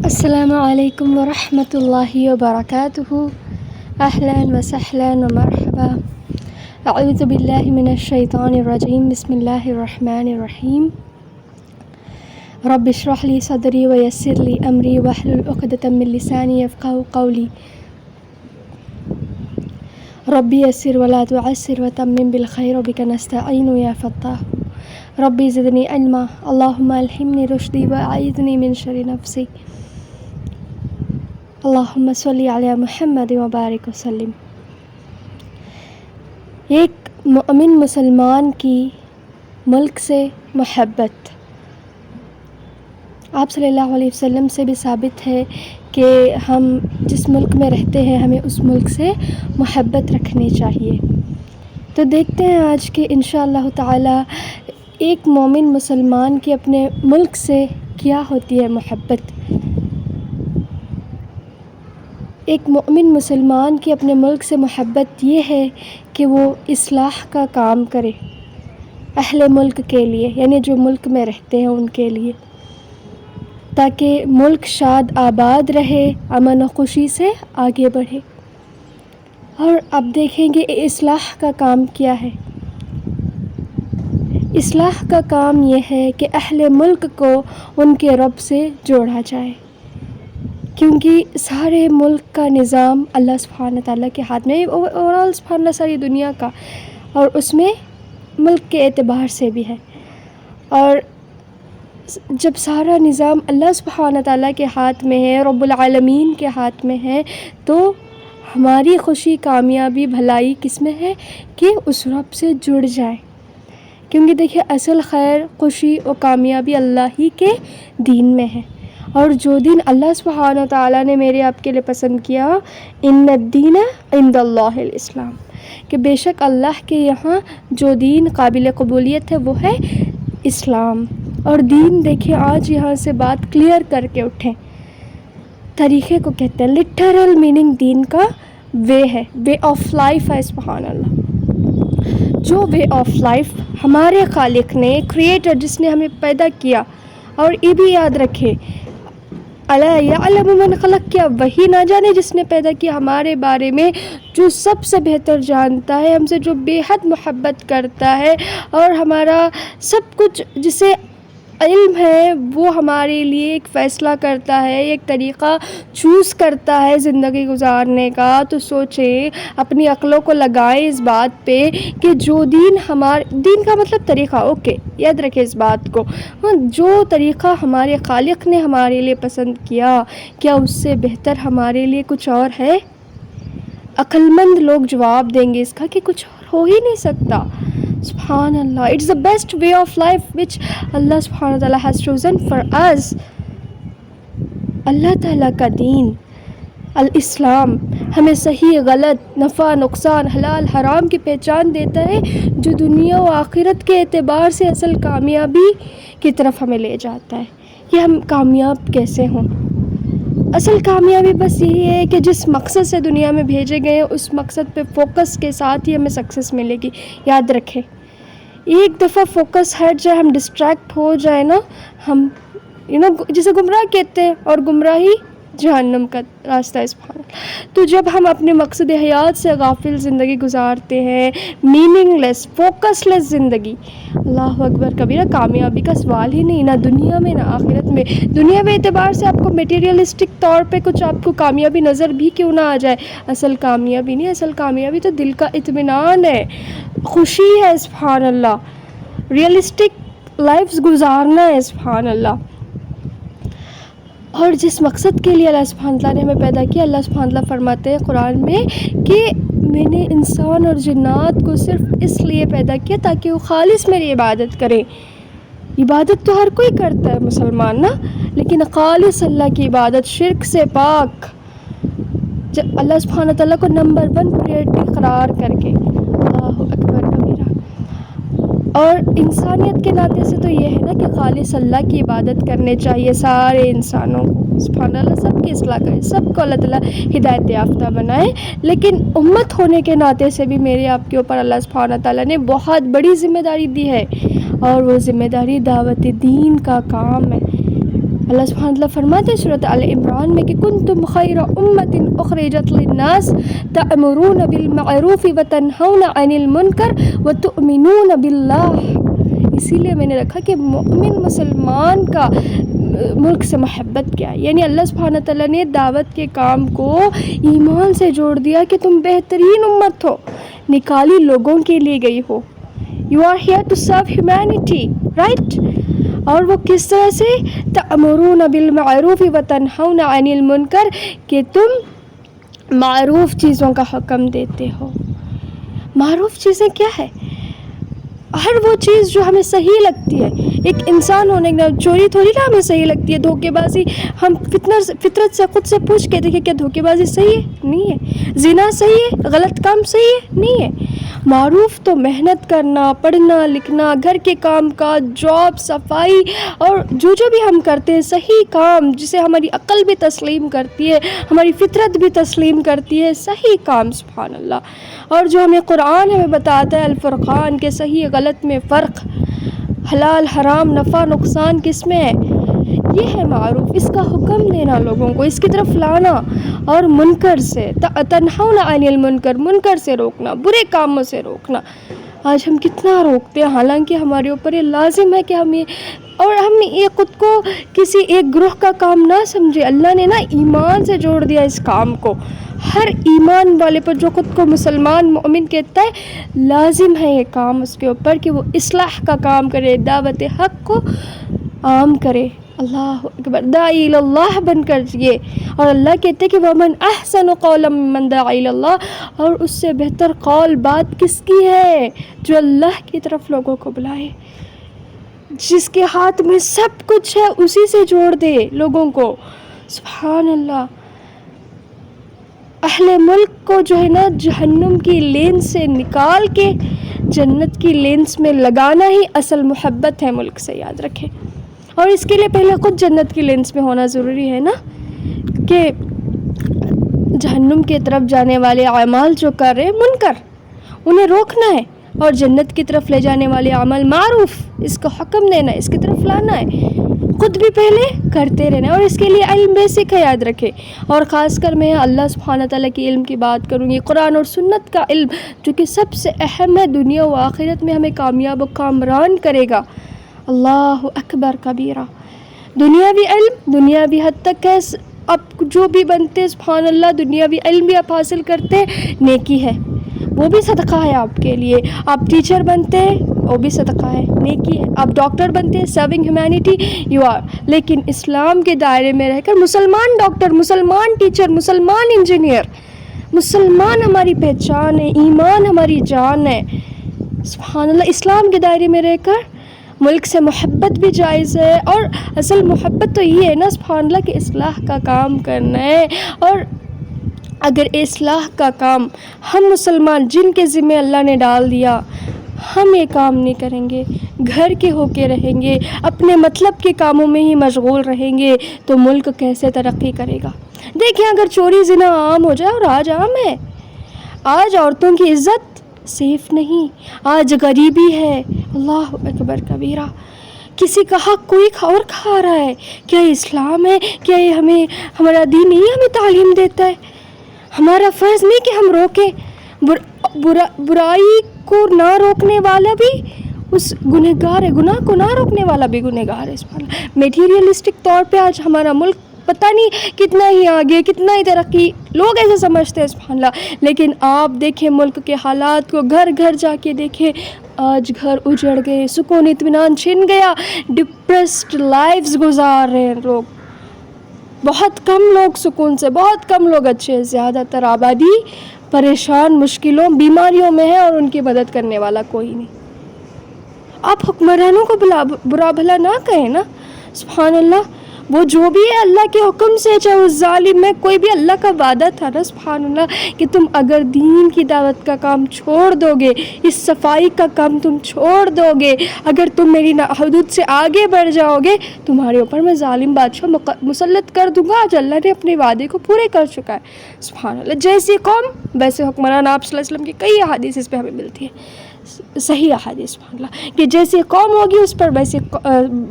السلام علیکم ورحمۃ اللہ وبرکاتہ۔ اہلا وسہلا ومرحبا۔ اعوذ باللہ من الشیطان الرجیم، بسم اللہ الرحمن الرحیم۔ رب اشرح لی صدری ویسر لی امری واحلل عقدۃ من لسانی یفقہوا قولی۔ ربی یسر ولا تعسر وتمم بالخیر وبک نستعین یا فتاح۔ ربی زدنی علما، اللہم الہمنی رشدی واعذنی من شر نفسی۔ اللہم صلی علی محمد وبارک وسلم۔ ایک مومن مسلمان کی ملک سے محبت، آپ صلی اللہ علیہ وسلم سے بھی ثابت ہے کہ ہم جس ملک میں رہتے ہیں ہمیں اس ملک سے محبت رکھنی چاہیے۔ تو دیکھتے ہیں آج کہ انشاءاللہ تعالی ایک مومن مسلمان کی اپنے ملک سے کیا ہوتی ہے محبت۔ ایک مومن مسلمان کی اپنے ملک سے محبت یہ ہے کہ وہ اصلاح کا کام کرے اہل ملک کے لیے، یعنی جو ملک میں رہتے ہیں ان کے لیے، تاکہ ملک شاد آباد رہے، امن و خوشی سے آگے بڑھے۔ اور اب دیکھیں گے اصلاح کا کام کیا ہے۔ اصلاح کا کام یہ ہے کہ اہل ملک کو ان کے رب سے جوڑا جائے، کیونکہ سارے ملک کا نظام اللہ سبحانہ تعالیٰ کے ہاتھ میں، اوورآل سبحان اللہ ساری دنیا کا، اور اس میں ملک کے اعتبار سے بھی ہے۔ اور جب سارا نظام اللہ سبحانہ تعالیٰ کے ہاتھ میں ہے، رب العالمین کے ہاتھ میں ہے، تو ہماری خوشی، کامیابی، بھلائی کس میں ہے کہ اس رب سے جڑ جائیں، کیونکہ دیکھیں اصل خیر، خوشی اور کامیابی اللہ ہی کے دین میں ہے۔ اور جو دین اللہ سبحانہ تعالیٰ نے میرے آپ کے لیے پسند کیا، ان الدین عند اللہ الاسلام، کہ بے شک اللہ کے یہاں جو دین قابل قبولیت ہے وہ ہے اسلام۔ اور دین دیکھیں آج یہاں سے بات کلیئر کر کے اٹھیں، طریقے کو کہتے ہیں، لٹرل میننگ دین کا وے ہے، وے آف لائف ہے۔ سبحان اللہ، جو وے آف لائف ہمارے خالق نے، کریٹر جس نے ہمیں پیدا کیا، اور یہ بھی یاد رکھے الا یعلم من خلق، کیا وہی نہ جانے جس نے پیدا کیا، ہمارے بارے میں جو سب سے بہتر جانتا ہے، ہم سے جو بے حد محبت کرتا ہے، اور ہمارا سب کچھ جسے علم ہے، وہ ہمارے لیے ایک فیصلہ کرتا ہے، ایک طریقہ چوز کرتا ہے زندگی گزارنے کا۔ تو سوچیں، اپنی عقلوں کو لگائیں اس بات پہ کہ جو دین دین کا مطلب طریقہ، اوکے یاد رکھیں اس بات کو، جو طریقہ ہمارے خالق نے ہمارے لیے پسند کیا، کیا اس سے بہتر ہمارے لیے کچھ اور ہے؟ عقل مند لوگ جواب دیں گے اس کا کہ کچھ اور ہو ہی نہیں سکتا۔ سبحان Allah, it's the best way of life which Allah سبحانہ تعالیٰ has chosen for us۔ Allah تعالیٰ کا دین الاسلام ہمیں صحیح غلط، نفع نقصان، حلال حرام کی پہچان دیتا ہے، جو دنیا و آخرت کے اعتبار سے اصل کامیابی کی طرف ہمیں لے جاتا ہے کہ ہم کامیاب کیسے ہوں۔ اصل کامیابی بس یہی ہے کہ جس مقصد سے دنیا میں بھیجے گئے ہیں اس مقصد پہ فوکس کے ساتھ ہی ہمیں سکسیس ملے گی۔ یاد رکھیں، ایک دفعہ فوکس ہٹ جائے، ہم ڈسٹریکٹ ہو جائے نا، ہم جسے گمراہ کہتے ہیں، اور گمراہی جہنم کا راستہ ہے۔ سبحان اللہ۔ تو جب ہم اپنے مقصد حیات سے غافل زندگی گزارتے ہیں، میننگ لیس، فوکس لیس زندگی، اللہ اکبر کبیرہ، کامیابی کا سوال ہی نہیں، نہ دنیا میں نہ آخرت میں۔ دنیا میں اعتبار سے آپ کو میٹیریلسٹک طور پہ کچھ آپ کو کامیابی نظر بھی کیوں نہ آ جائے، اصل کامیابی نہیں، اصل کامیابی تو دل کا اطمینان ہے، خوشی ہے۔ سبحان اللہ، ریئلسٹک لائف گزارنا ہے۔ سبحان اللہ۔ اور جس مقصد کے لیے اللہ سبحانہ اللہ نے ہمیں پیدا کیا، اللہ سبحانہ اللہ فرماتے ہیں قرآن میں کہ میں نے انسان اور جنات کو صرف اس لیے پیدا کیا تاکہ وہ خالص میری عبادت کریں۔ عبادت تو ہر کوئی کرتا ہے مسلمان نا، لیکن خالص اللہ کی عبادت، شرک سے پاک، جب اللہ سبحانہ تعالیٰ کو نمبر 1 پریورٹی قرار کر کے، اللہ اکبر کبیرہ۔ اور انسانیت کے ناطے سے تو یہ ہے نا کہ خالص اللہ کی عبادت کرنے چاہیے سارے انسانوں کو۔ سبحان اللہ، سب کی اصلاح کرے، سب کو اللہ تعالیٰ ہدایت یافتہ بنائے۔ لیکن امت ہونے کے ناطے سے بھی میرے آپ کے اوپر اللہ سبحانہ تعالیٰ نے بہت بڑی ذمہ داری دی ہے، اور وہ ذمہ داری دعوت دین کا کام ہے۔ اللہ سبحانہ وتعالیٰ فرماتے ہیں سورۃ آل عمران میں کہ کنتم خیر امۃ اخرجت للناس تأمرون بالمعروف وتنہون عن المنکر وتؤمنون باللہ. اسی لیے میں نے رکھا کہ مومن مسلمان کا ملک سے محبت کیا ہے. یعنی اللہ سبحانہ تعالیٰ نے دعوت کے کام کو ایمان سے جوڑ دیا کہ تم بہترین امت ہو, نکالی لوگوں کے لیے گئی ہو. You are here to serve humanity, right? اور وہ کس طرح سے تأمرون بالمعروف وتنہون عن المنکر, کہ تم معروف چیزوں کا حکم دیتے ہو. معروف چیزیں کیا ہے؟ ہر وہ چیز جو ہمیں صحیح لگتی ہے. ایک انسان ہونے کے ناطے چوری تھوڑی نا ہمیں صحیح لگتی ہے, دھوکے بازی ہم فطرت سے خود سے پوچھ کے دیکھیں کیا دھوکے بازی صحیح ہے؟ نہیں ہے. زنا صحیح ہے؟ غلط کام صحیح ہے؟ نہیں ہے. معروف تو محنت کرنا, پڑھنا لکھنا, گھر کے کام کاج, جاب, صفائی, اور جو بھی ہم کرتے ہیں صحیح کام جسے ہماری عقل بھی تسلیم کرتی ہے, ہماری فطرت بھی تسلیم کرتی ہے, صحیح کام. سبحان اللہ. اور جو ہمیں قرآن ہمیں بتاتا ہے الفرقان کے صحیح غلط میں فرق, حلال حرام نفع نقصان کس میں ہے, یہ ہے معروف. اس کا حکم دینا لوگوں کو, اس کی طرف لانا, اور منکر سے تنہون عن المنکر, منکر سے روکنا, برے کاموں سے روکنا. آج ہم کتنا روکتے ہیں, حالانکہ ہمارے اوپر یہ لازم ہے کہ ہم یہ خود کو کسی ایک گروہ کا کام نہ سمجھے. اللہ نے نا ایمان سے جوڑ دیا اس کام کو. ہر ایمان والے پر جو خود کو مسلمان مومن کہتا ہے, لازم ہے یہ کام اس کے اوپر کہ وہ اصلاح کا کام کرے, دعوت حق کو عام کرے. اللہ اکبر, داعی اللہ بن کر جیے. اور اللہ کہتے ہیں کہ ومن احسن قولا ممن دعا الی اللہ, اور اس سے بہتر قول بات کس کی ہے جو اللہ کی طرف لوگوں کو بلائے, جس کے ہاتھ میں سب کچھ ہے اسی سے جوڑ دے لوگوں کو. سبحان اللہ. اہل ملک کو جو ہے نا جہنم کی لینس سے نکال کے جنت کی لینس میں لگانا ہی اصل محبت ہے ملک سے, یاد رکھیں. اور اس کے لیے پہلے خود جنت کی لینس میں ہونا ضروری ہے نا, کہ جہنم کی طرف جانے والے اعمال جو کر رہے ہیں منکر, انہیں روکنا ہے, اور جنت کی طرف لے جانے والے عمل معروف, اس کو حکم دینا ہے, اس کی طرف لانا ہے, خود بھی پہلے کرتے رہنا ہے. اور اس کے لیے علم بیسک ہے, یاد رکھے. اور خاص کر میں اللہ سبحانہ تعالیٰ کی علم کی بات کروں گی, قرآن اور سنت کا علم جو کہ سب سے اہم ہے, دنیا و آخرت میں ہمیں کامیاب و کامران کرے گا. اللہ اکبر کبیرہ. دنیاوی علم دنیاوی حد تک ہے, اب جو بھی بنتے سبحان اللہ دنیاوی علم بھی آپ حاصل کرتے نیکی ہے, وہ بھی صدقہ ہے آپ کے لیے. آپ ٹیچر بنتے ہیں وہ بھی صدقہ ہے, نیکی ہے. آپ ڈاکٹر بنتے ہیں, سرونگ ہیومینٹی یو آر. لیکن اسلام کے دائرے میں رہ کر مسلمان ڈاکٹر, مسلمان ٹیچر, مسلمان انجینئر, مسلمان ہماری پہچان ہے, ایمان ہماری جان ہے. سبحان اللہ. اسلام کے دائرے میں رہ کر ملک سے محبت بھی جائز ہے. اور اصل محبت تو یہ ہے نا سبحان اللہ کہ اصلاح کا کام کرنا ہے. اور اگر اصلاح کا کام ہم مسلمان جن کے ذمہ اللہ نے ڈال دیا, ہم یہ کام نہیں کریں گے, گھر کے ہو کے رہیں گے, اپنے مطلب کے کاموں میں ہی مشغول رہیں گے, تو ملک کیسے ترقی کرے گا؟ دیکھیں اگر چوری زنا عام ہو جائے, اور آج عام ہے, آج عورتوں کی عزت سیف نہیں, آج غریبی ہے, اللہ اکبر کبیرہ, کسی کا حق کوئی اور کھا رہا ہے. کیا یہ اسلام ہے؟ کیا یہ ہمارا دین نہیں ہمیں تعلیم دیتا ہے؟ ہمارا فرض نہیں کہ ہم روکیں. برائی کو نہ روکنے والا بھی اس گنہگار ہے, گناہ کو نہ روکنے والا بھی گنہگار ہے. میٹیریلسٹک طور پہ آج ہمارا ملک پتہ نہیں کتنا ہی آگے, کتنا ہی ترقی, لوگ ایسے سمجھتے ہیں سبحان اللہ. لیکن آپ دیکھیں ملک کے حالات کو, گھر گھر جا کے دیکھیں, آج گھر اجڑ گئے, سکون اطمینان چھن گیا, ڈپریسڈ لائفز گزار رہے ہیں لوگ. بہت کم لوگ سکون سے, بہت کم لوگ اچھے, زیادہ تر آبادی پریشان, مشکلوں, بیماریوں میں ہے, اور ان کی مدد کرنے والا کوئی نہیں. آپ حکمرانوں کو برا بھلا نہ کہیں نا. سبحان اللہ. وہ جو بھی ہے اللہ کے حکم سے, چاہے وہ ظالم ہے, کوئی بھی اللہ کا وعدہ تھا نا سبحان اللہ کہ تم اگر دین کی دعوت کا کام چھوڑ دو گے, اس صفائی کا کام تم چھوڑ دو گے, اگر تم میری حدود سے آگے بڑھ جاؤ گے, تمہارے اوپر میں ظالم بادشاہ مسلط کر دوں گا. آج اللہ نے اپنے وعدے کو پورے کر چکا ہے. سبحان اللہ. جیسی قوم ویسے حکمران. آپ صلی اللہ علیہ وسلم کی کئی احادیث اس پہ ہمیں ملتی ہے. صحیح احادیث سبحان اللہ کہ جیسے قوم ہوگی اس پر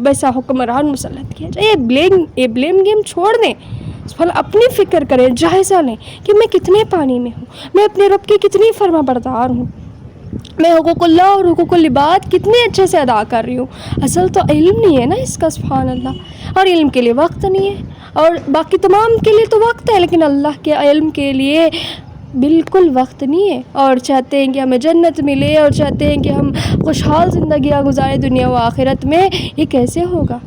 ویسا حکمران مسلط کیا جائے. یہ بلیم گیم چھوڑ دیں. سبحان اللہ اپنی فکر کریں, جائزہ لیں کہ میں کتنے پانی میں ہوں, میں اپنے رب کی کتنی فرما بردار ہوں, میں حقوق اللہ اور حقوق العباد کتنے اچھے سے ادا کر رہی ہوں. اصل تو علم نہیں ہے نا اس کا سبحان اللہ, اور علم کے لیے وقت نہیں ہے, اور باقی تمام کے لیے تو وقت ہے لیکن اللہ کے علم کے لیے بالکل وقت نہیں ہے. اور چاہتے ہیں کہ ہمیں جنت ملے اور چاہتے ہیں کہ ہم خوشحال زندگیاں گزاریں دنیا و آخرت میں. یہ کیسے ہوگا؟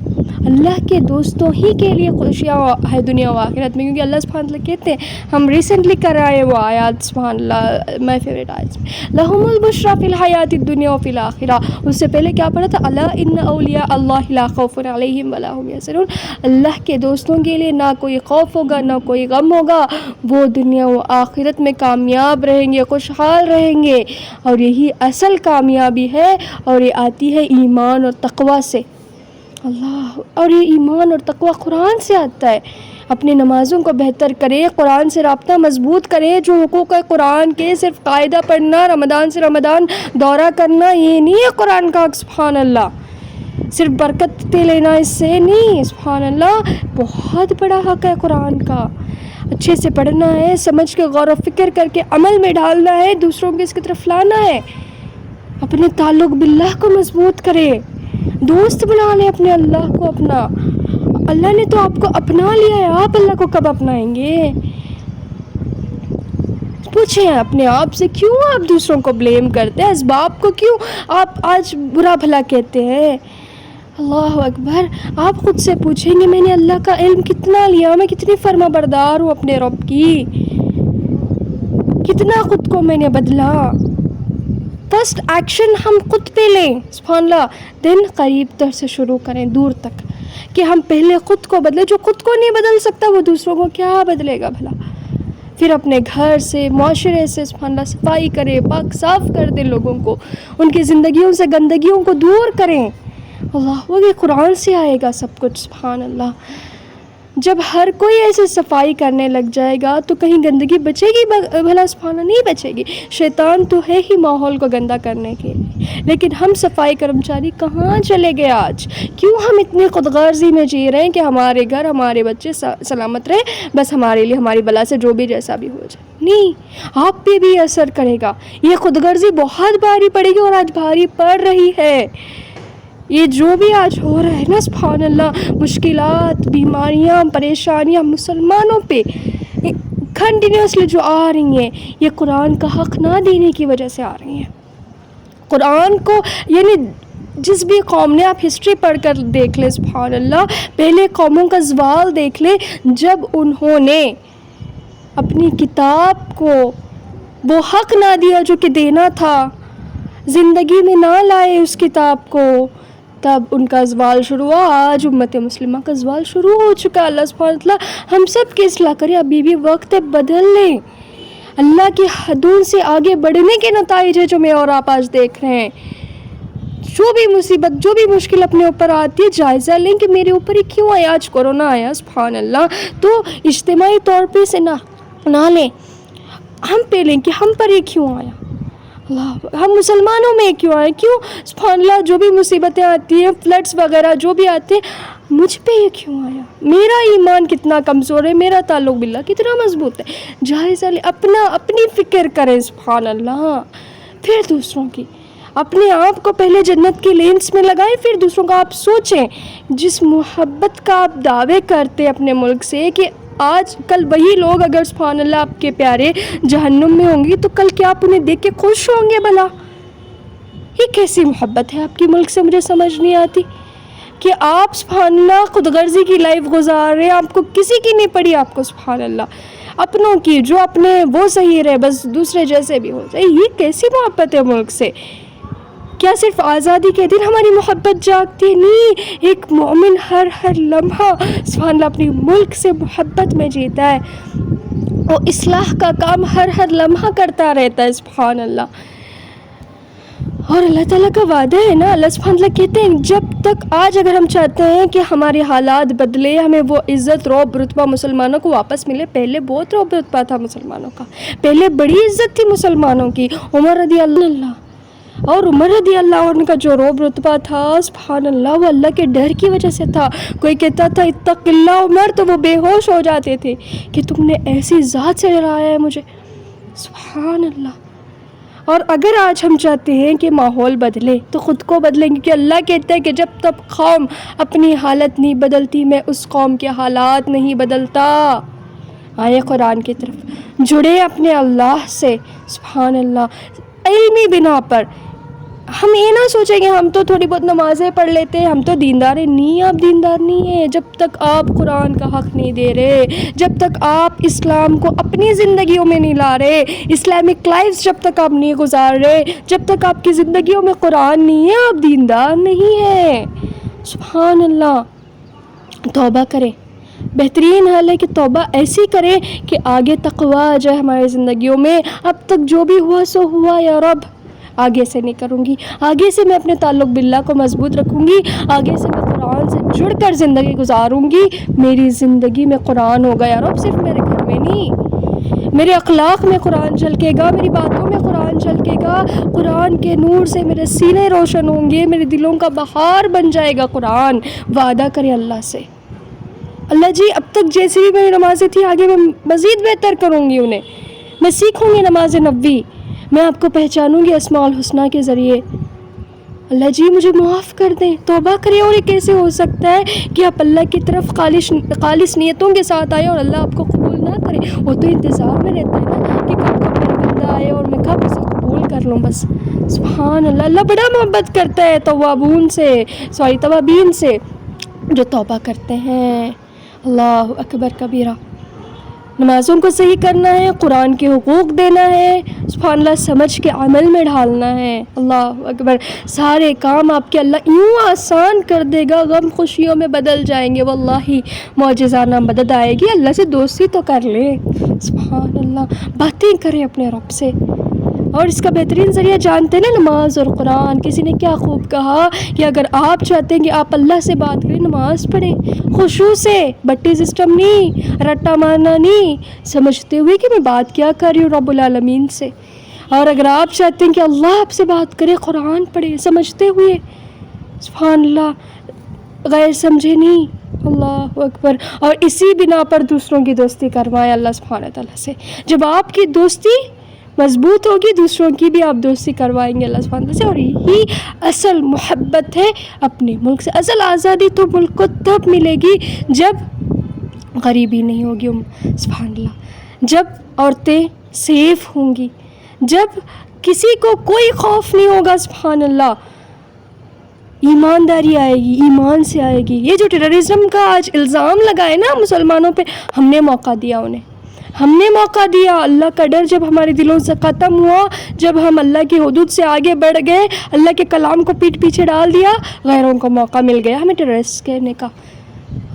اللہ کے دوستوں ہی کے لیے خوشیاں ہے دنیا و آخرت میں, کیونکہ اللہ سبحانہ اللہ کہتے ہیں, ہم ریسنٹلی کر آئے وہ آیات سبحان اللہ مائی فیوریٹ آیات میں لہم البشریٰ فی الحیات الدنیا وفی الآخرہ. اس سے پہلے کیا پڑھا تھا؟ الا ان اولیاء اللہ لا خوف علیہم ولا هم یحزنون. اللہ کے دوستوں کے لیے نہ کوئی خوف ہوگا نہ کوئی غم ہوگا, وہ دنیا و آخرت میں کامیاب رہیں گے, خوشحال رہیں گے. اور یہی اصل کامیابی ہے, اور یہ آتی ہے ایمان اور تقوی سے. اللہ, اور یہ ایمان اور تقوی قرآن سے آتا ہے. اپنی نمازوں کو بہتر کرے, قرآن سے رابطہ مضبوط کرے. جو حقوق ہے قرآن کے, صرف قاعدہ پڑھنا, رمضان سے رمضان دورہ کرنا, یہ نہیں ہے قرآن کا سبحان اللہ. صرف برکتیں لینا اس سے نہیں سبحان اللہ, بہت بڑا حق ہے قرآن کا. اچھے سے پڑھنا ہے, سمجھ کے غور و فکر کر کے عمل میں ڈالنا ہے, دوسروں کو اس کی طرف لانا ہے. اپنے تعلق باللہ کو مضبوط کرے, دوست بنا لیں اپنے اللہ کو اپنا. اللہ نے تو آپ کو اپنا لیا ہے, آپ اللہ کو کب اپنائیں گے؟ پوچھیں اپنے آپ سے, کیوں آپ دوسروں کو بلیم کرتے ہیں؟ اسباب کو کیوں آپ آج برا بھلا کہتے ہیں؟ اللہ اکبر. آپ خود سے پوچھیں گے میں نے اللہ کا علم کتنا لیا, میں کتنی فرما بردار ہوں اپنے رب کی, کتنا خود کو میں نے بدلا. فرسٹ ایکشن ہم خود پہ لیں سبحان اللہ, دن قریب تر سے شروع کریں دور تک, کہ ہم پہلے خود کو بدلیں. جو خود کو نہیں بدل سکتا وہ دوسروں کو کیا بدلے گا بھلا. پھر اپنے گھر سے, معاشرے سے سبحان اللہ صفائی کریں, پاک صاف کر دیں لوگوں کو, ان کی زندگیوں سے گندگیوں کو دور کریں. اللہ وہ یہ قرآن سے آئے گا سب کچھ سبحان اللہ. جب ہر کوئی ایسے صفائی کرنے لگ جائے گا تو کہیں گندگی بچے گی بھلا سبحان اللہ؟ نہیں بچے گی. شیطان تو ہے ہی ماحول کو گندا کرنے کے لیے, لیکن ہم صفائی کرمچاری کہاں چلے گئے آج؟ کیوں ہم اتنی خود غرضی میں جی رہے ہیں کہ ہمارے گھر ہمارے بچے سلامت رہے, بس ہمارے لیے ہماری بلا سے جو بھی جیسا بھی ہو جائے. نہیں, آپ پہ بھی اثر کرے گا. یہ خود غرضی بہت بھاری پڑے گی, اور آج بھاری پڑ رہی ہے. یہ جو بھی آج ہو رہا ہے نا سبحان اللہ, مشکلات, بیماریاں, پریشانیاں مسلمانوں پہ کنٹینیوسلی جو آ رہی ہیں, یہ قرآن کا حق نہ دینے کی وجہ سے آ رہی ہیں. قرآن کو یعنی جس بھی قوم نے, آپ ہسٹری پڑھ کر دیکھ لیں سبحان اللہ, پہلے قوموں کا زوال دیکھ لیں, جب انہوں نے اپنی کتاب کو وہ حق نہ دیا جو کہ دینا تھا, زندگی میں نہ لائے اس کتاب کو, تب ان کا زوال شروع ہوا. آج امت مسلمہ کا زوال شروع ہو چکا. اللہ سبحانہ وتعالی ہم سب کی اصلاح کرے. ابھی بھی وقت ہے, بدل لیں. اللہ کی حدود سے آگے بڑھنے کے نتائج ہے جو میں اور آپ آج دیکھ رہے ہیں. جو بھی مصیبت, جو بھی مشکل اپنے اوپر آتی ہے, جائزہ لیں کہ میرے اوپر ہی کیوں آیا. آج کورونا آیا سبحان اللہ, تو اجتماعی طور پہ سے نہ لیں, ہم پہ لیں کہ ہم پر یہ کیوں آیا. اللہ, ہم مسلمانوں میں کیوں آئے, کیوں سبحان اللہ جو بھی مصیبتیں آتی ہیں, فلڈس وغیرہ جو بھی آتے ہیں, مجھ پہ یہ کیوں آیا. میرا ایمان کتنا کمزور ہے, میرا تعلق باللہ کتنا مضبوط ہے. جائزہ لیں, اپنی فکر کریں سبحان اللہ, پھر دوسروں کی. اپنے آپ کو پہلے جنت کی لینس میں لگائیں, پھر دوسروں کا. آپ سوچیں جس محبت کا آپ دعوے کرتے اپنے ملک سے, کہ آج کل وہی لوگ اگر سبحان اللہ آپ کے پیارے جہنم میں ہوں گی, تو کل کیا آپ انہیں دیکھ کے خوش ہوں گے بھلا؟ یہ کیسی محبت ہے آپ کی ملک سے, مجھے سمجھ نہیں آتی. کہ آپ سبحان اللہ خود غرضی کی لائف گزار رہے ہیں, آپ کو کسی کی نہیں پڑی, آپ کو سبحان اللہ اپنوں کی, جو اپنے وہ صحیح رہے, بس دوسرے جیسے بھی ہو جائے. یہ کیسی محبت ہے ملک سے؟ کیا صرف آزادی کے دن ہماری محبت جاگتی؟ نہیں, ایک مومن ہر لمحہ سبحان اللہ اپنی ملک سے محبت میں جیتا ہے, اور اصلاح کا کام ہر لمحہ کرتا رہتا ہے سبحان اللہ. اور اللہ تعالیٰ کا وعدہ ہے نا, اللہ سبحان اللہ کہتے ہیں جب تک آج اگر ہم چاہتے ہیں کہ ہمارے حالات بدلے, ہمیں وہ عزت رعب رتبہ مسلمانوں کو واپس ملے. پہلے بہت رعب رتبہ تھا مسلمانوں کا, پہلے بڑی عزت تھی مسلمانوں کی. عمر رضی اللہ اور عمر رضی اللہ عنہ کا جو روب رتبہ تھا سبحان اللہ وہ اللہ کے ڈر کی وجہ سے تھا. کوئی کہتا تھا اتق اللہ عمر تو وہ بے ہوش ہو جاتے تھے کہ تم نے ایسی ذات سے ڈرایا ہے مجھے. سبحان اللہ. اور اگر آج ہم چاہتے ہیں کہ ماحول بدلے تو خود کو بدلیں گے, کہ اللہ کہتا ہے کہ جب تک قوم اپنی حالت نہیں بدلتی میں اس قوم کے حالات نہیں بدلتا. آئے قرآن کی طرف جڑے اپنے اللہ سے. سبحان اللہ. علمی بنا پر ہم یہ نہ سوچیں کہ ہم تو تھوڑی بہت نمازیں پڑھ لیتے ہیں, ہم تو دیندار ہیں. نہیں, آپ دیندار نہیں ہیں جب تک آپ قرآن کا حق نہیں دے رہے, جب تک آپ اسلام کو اپنی زندگیوں میں نہیں لا رہے, اسلامک لائف جب تک آپ نہیں گزار رہے, جب تک آپ کی زندگیوں میں قرآن نہیں ہے, آپ دیندار نہیں ہیں. سبحان اللہ. توبہ کریں. بہترین حال ہے کہ توبہ ایسی کریں کہ آگے تقویٰ آ جائے ہماری زندگیوں میں. اب تک جو بھی ہوا سو ہوا یا رب, آگے سے نہیں کروں گی, آگے سے میں اپنے تعلق باللہ کو مضبوط رکھوں گی, آگے سے میں قرآن سے جڑ کر زندگی گزاروں گی. میری زندگی میں قرآن ہوگا یا رب, صرف میرے گھر میں نہیں, میرے اخلاق میں قرآن جھلکے گا, میری باتوں میں قرآن جھلکے گا. قرآن کے نور سے میرے سینے روشن ہوں گے, میرے دلوں کا بہار بن جائے گا قرآن. وعدہ کرے اللہ سے, اللہ جی اب تک جیسی بھی میری نمازیں تھیں آگے میں مزید بہتر کروں گی انہیں, میں سیکھوں گی نماز نبوی, میں آپ کو پہچانوں گی اسماء الحسنیٰ کے ذریعے. اللہ جی مجھے معاف کر دیں. توبہ کریں. اور یہ کیسے ہو سکتا ہے کہ آپ اللہ کی طرف خالص نیتوں کے ساتھ آئے اور اللہ آپ کو قبول نہ کرے؟ وہ تو انتظار میں رہتا ہے نا کہ کب میرا بندہ آئے اور میں کب اسے قبول کر لوں بس. سبحان اللہ. اللہ بڑا محبت کرتا ہے توابین سے جو توبہ کرتے ہیں. اللہ اکبر کبیرہ. نمازوں کو صحیح کرنا ہے, قرآن کے حقوق دینا ہے, سبحان اللہ سمجھ کے عمل میں ڈھالنا ہے. اللہ اکبر. سارے کام آپ کے اللہ یوں آسان کر دے گا, غم خوشیوں میں بدل جائیں گے. واللہ معجزانہ مدد آئے گی. اللہ سے دوستی تو کر لیں. سبحان اللہ. باتیں کریں اپنے رب سے. اور اس کا بہترین ذریعہ جانتے ہیں نا, نماز اور قرآن. کسی نے کیا خوب کہا کہ اگر آپ چاہتے ہیں کہ آپ اللہ سے بات کریں, نماز پڑھیں خشوع سے, بٹی سسٹم نہیں, رٹا مارنا نہیں, سمجھتے ہوئے کہ میں بات کیا کر رہی ہوں رب العالمین سے. اور اگر آپ چاہتے ہیں کہ اللہ آپ سے بات کرے, قرآن پڑھیں سمجھتے ہوئے. سبحان اللہ. غیر سمجھے نہیں. اللہ اکبر. اور اسی بنا پر دوسروں کی دوستی کروائیں اللہ سبحانہ تعالیٰ سے. جب آپ کی دوستی مضبوط ہوگی دوسروں کی بھی آپ دوستی کروائیں گے اللہ سبحانہ تعالیٰ سے. اور یہی اصل محبت ہے اپنے ملک سے. اصل آزادی تو ملک کو تب ملے گی جب غریبی نہیں ہوگی. سبحان اللہ. جب عورتیں سیف ہوں گی, جب کسی کو کوئی خوف نہیں ہوگا. سبحان اللہ. ایمانداری آئے گی, ایمان سے آئے گی. یہ جو ٹیررزم کا آج الزام لگا ہے نا مسلمانوں پہ, ہم نے موقع دیا انہیں, ہم نے موقع دیا. اللہ کا ڈر جب ہمارے دلوں سے ختم ہوا, جب ہم اللہ کی حدود سے آگے بڑھ گئے, اللہ کے کلام کو پیٹھ پیچھے ڈال دیا, غیروں کو موقع مل گیا ہمیں ٹیررسٹ کہنے کا.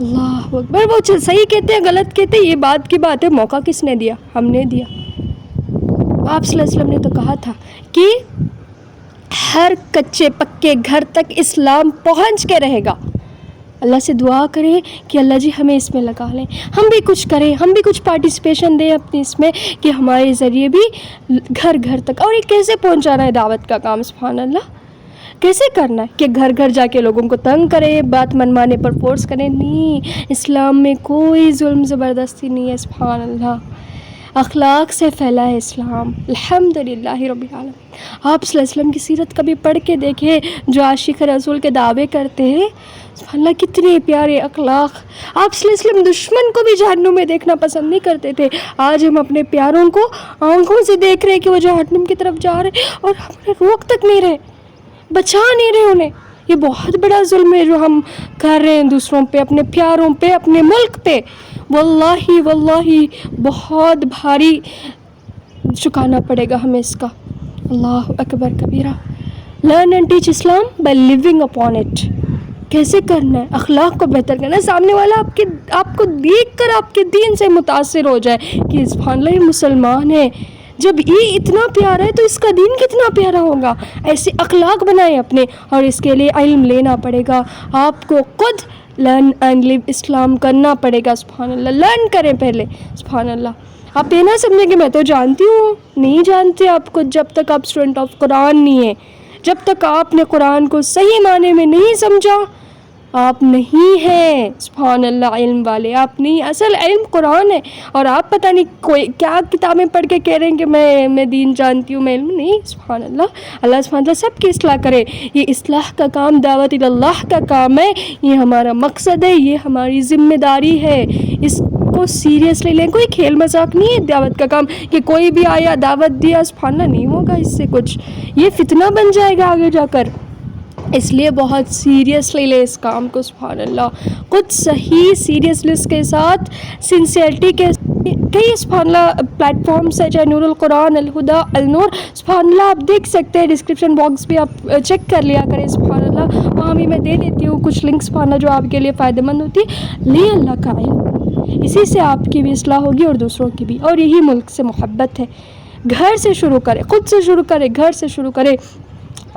اللہ اکبر. وہ صحیح کہتے ہیں غلط کہتے ہیں, یہ بات کی بات ہے. موقع کس نے دیا؟ ہم نے دیا. آپ صلی اللہ علیہ وسلم نے تو کہا تھا کہ ہر کچے پکے گھر تک اسلام پہنچ کے رہے گا. اللہ سے دعا کریں کہ اللہ جی ہمیں اس میں لگا لیں, ہم بھی کچھ کریں, ہم بھی کچھ پارٹیسپیشن دیں اپنی اس میں, کہ ہمارے ذریعے بھی گھر گھر تک. اور یہ کیسے پہنچانا ہے دعوت کا کام؟ سبحان اللہ. کیسے کرنا ہے کہ گھر گھر جا کے لوگوں کو تنگ کرے, بات منوانے پر فورس کریں؟ نہیں, اسلام میں کوئی ظلم زبردستی نہیں ہے. سبحان اللہ. اخلاق سے پھیلا ہے اسلام. الحمدللہ رب العالمین. آپ صلی اللہ علیہ وسلم کی سیرت کبھی پڑھ کے دیکھیں, جو عاشق رسول کے دعوے کرتے ہیں, سبحان اللہ کتنے پیارے اخلاق. آپ صلی اللہ علیہ وسلم دشمن کو بھی جہنم میں دیکھنا پسند نہیں کرتے تھے. آج ہم اپنے پیاروں کو آنکھوں سے دیکھ رہے کہ وہ جہنم کی طرف جا رہے, اور ہم انہیں روک تک نہیں رہے, بچا نہیں رہے انہیں. یہ بہت بڑا ظلم ہے جو ہم کر رہے ہیں دوسروں پہ, اپنے پیاروں پہ, اپنے ملک پہ. واللہ بہت بھاری چکانا پڑے گا ہمیں اس کا. اللہ اکبر کبیرہ. Learn and teach Islam by living upon it. کیسے کرنا ہے؟ اخلاق کو بہتر کرنا ہے. سامنے والا آپ کو دیکھ کر آپ کے دین سے متاثر ہو جائے کہ سبحان اللہ یہ مسلمان ہے, جب یہ اتنا پیارا ہے تو اس کا دین کتنا پیارا ہوگا. ایسے اخلاق بنائیں اپنے, اور اس کے لیے علم لینا پڑے گا. آپ کو خود لرن اینڈ لیو اسلام کرنا پڑے گا. سبحان اللہ. لرن کریں پہلے. سبحان اللہ. آپ یہ نہ سمجھیں کہ میں تو جانتی ہوں, نہیں جانتے آپ کو جب تک آپ اسٹوڈنٹ آف قرآن نہیں ہیں. جب تک آپ نے قرآن کو صحیح معنی میں نہیں سمجھا آپ نہیں ہیں سبحان اللہ علم والے، آپ نہیں، اصل علم قرآن ہے، اور آپ پتہ نہیں کوئی کیا کتابیں پڑھ کے کہہ رہے ہیں کہ میں دین جانتی ہوں، میں علم نہیں۔ سبحان اللہ، اللہ سبحان اللہ سب کی اصلاح کرے۔ یہ اصلاح کا کام دعوت اللہ کا کام ہے، یہ ہمارا مقصد ہے، یہ ہماری ذمہ داری ہے، اس کو سیریسلی لیں، کوئی کھیل مذاق نہیں ہے دعوت کا کام کہ کوئی بھی آیا دعوت دیا سبحان اللہ، نہیں ہوگا اس سے کچھ، یہ فتنہ بن جائے گا آگے جا کر، اس لیے بہت سیریسلی لے اس کام کو سبحان اللہ، کچھ صحیح سیریسنس کے ساتھ سنسیئرٹی کے کئی سبحان اللہ پلیٹ فارمس ہے، چاہے نور القرآن، الہدا، النور، سبحان اللہ آپ دیکھ سکتے ہیں، ڈسکرپشن باکس بھی آپ چیک کر لیا کریں سبحان اللہ، وہاں بھی میں دے دیتی ہوں کچھ لنک سبحان اللہ جو آپ کے لیے فائدہ مند ہوتی ہے۔ لے اللہ کا علم، اسی سے آپ کی بھی اصلاح ہوگی اور دوسروں کی بھی، اور یہی ملک سے محبت ہے۔ گھر سے شروع کرے، خود سے شروع کرے، گھر سے شروع کرے،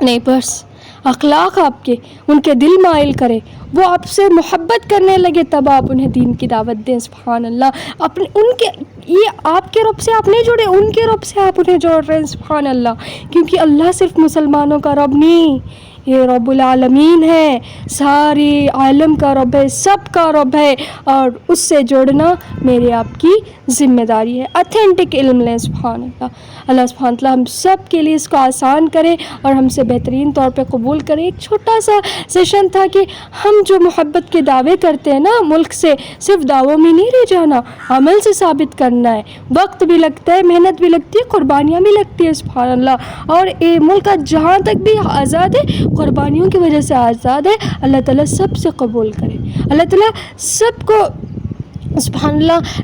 نیبرس اخلاق آپ کے ان کے دل مائل کرے، وہ آپ سے محبت کرنے لگے، تب آپ انہیں دین کی دعوت دیں سبحان اللہ۔ اپنے ان کے، یہ آپ کے رب سے آپ نہیں جڑے، ان کے رب سے آپ انہیں جوڑ رہے ہیں سبحان اللہ، کیونکہ اللہ صرف مسلمانوں کا رب نہیں، یہ رب العالمین ہے، سارے عالم کا رب ہے، سب کا رب ہے، اور اس سے جوڑنا میرے آپ کی ذمہ داری ہے۔ اتھینٹک علم لیں سبحان اللہ۔ اللہ سبحانہ تعالیٰ ہم سب کے لیے اس کو آسان کرے اور ہم سے بہترین طور پہ قبول کرے۔ ایک چھوٹا سا سیشن تھا کہ ہم جو محبت کے دعوے کرتے ہیں نا ملک سے، صرف دعووں میں نہیں رہ جانا، عمل سے ثابت کرنا ہے، وقت بھی لگتا ہے، محنت بھی لگتی ہے، قربانیاں بھی لگتی ہے سبحان اللہ، اور یہ ملک جہاں تک بھی آزاد ہے قربانیوں کی وجہ سے آزاد ہے۔ اللہ تعالیٰ سب سے قبول کرے، اللہ تعالیٰ سب کو سبحان اللہ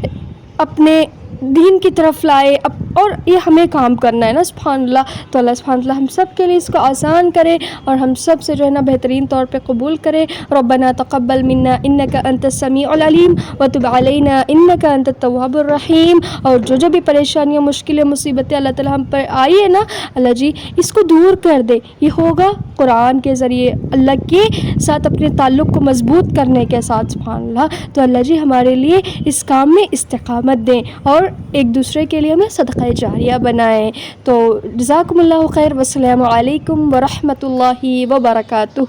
اپنے دین کی طرف لائے، اور یہ ہمیں کام کرنا ہے نا سبحان اللہ، تو اللہ سبحانہ اللہ ہم سب کے لیے اس کو آسان کرے اور ہم سب سے جو ہے نا بہترین طور پہ قبول کرے۔ ربنا تقبل منا انک انت السمیع العلیم وتب علینا انک انت التواب الرحیم۔ اور جو بھی پریشانیاں، مشکلیں، مصیبتیں اللہ تعالیٰ ہم پر آئی ہے نا، اللہ جی اس کو دور کر دے۔ یہ ہوگا قرآن کے ذریعے، اللہ کے ساتھ اپنے تعلق کو مضبوط کرنے کے ساتھ سبحان اللہ۔ تو اللہ جی ہمارے لیے اس کام میں استقامت دیں اور ایک دوسرے کے لیے ہمیں صدقہ جاریہ بنائیں۔ تو جزاکم اللہ خیر، والسلام علیکم ورحمۃ اللہ وبرکاتہ۔